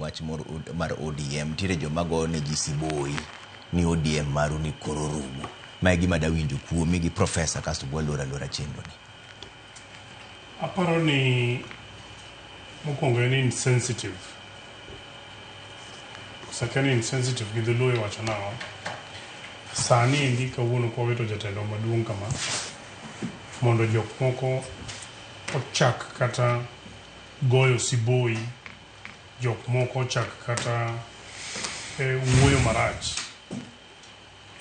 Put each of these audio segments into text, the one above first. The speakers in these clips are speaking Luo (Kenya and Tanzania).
wach mar ODM tire jomago ne jisiboi ni ODM maru ni kororumo ma gima dawinjo kuomi gi professor kasto bwalora chenro ni. Aparo ni mokwongo en insensitive. Sakani insensitive gi dholuo wacho nang'o. Sani endi kawuono kwaweto jatelo maduong' kama mondo jok moko ochak kata goyo siboi, jok moko ochak kata wuoyo marach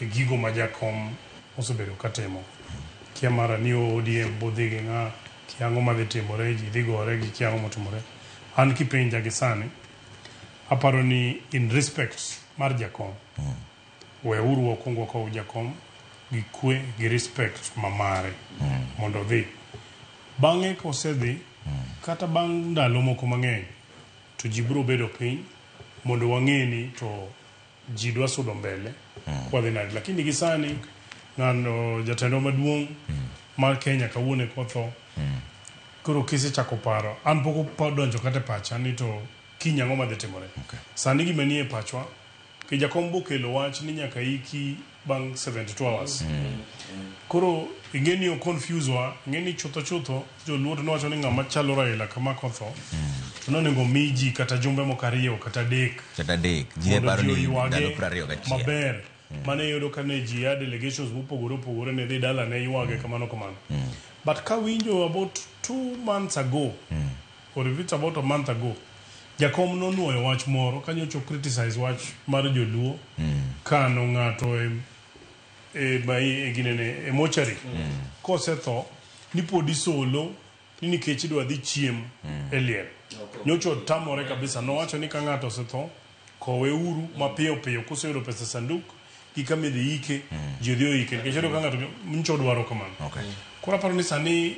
e gigo ma jakom osebedo katimo. Kia mara ni ODM bodhi gi ng'a, kiango madhi timore, ji dhi gore gi kiango motimore. An kipenja gi sani, aparo ni in respect mar jakom, weuru wakwongo kow jakom gi kwe gi respect mamare mondo dhi. Bang'e kosedhi, kata bang' ndalo moko mang'eny, to ji biro bedo piny mondo wang'eni to ji dwa sudo mbele kwa dhi nadi. Lakini gi sani ng'ano jatelo maduong' mar Kenya kawuone kotho, koro kise chako paro, an poko donjo kate pacha ni to kiny ang'o madhi timore. Sani gima nie pachwa, ki jakom bokelo wach ni nyaka iki bang' 72 hours. Koro ingeni o confuse wa, ingeni chutho joluo to nowacho ni ng'ama chalo Raila kama kotho, to nonego miji kata jumbe moko ariyo kata adek. Ji e paro ni ndalo 21. Maber. Mane yudo ka ne ji ya delegations mopogore ne dhi dala ne yuage kamano. But ka winjo about 2 months ago, or if it's about a month ago, jakom nonuoyo wach moro kanyocho criticize wach mar joluo kano ng'ato e mochari kosetho ni podi solo ni nikech idwa dhi chiem e liel. Nyocho tamore kabisa, nowacho ni ka ng'ato osetho kowe uru mapiyo koseyudo pesa sanduk gi kama idhi ike ji dhi oike nikech yudo ka ng'ato nyocho dwaro kamano. Koro aparo ni sani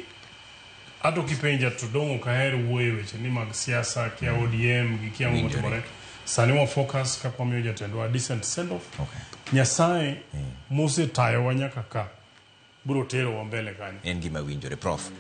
ato kipenja to dong' ok ahero wuoyo weche ni mag siasa kia ODM gi kia motimore. Sani wa focus ka kwamiyo jatendwa decent send off. Nyasaye mose tayo wa nyaka ka biro tero wa mbele kanyo. En gima winjore prof.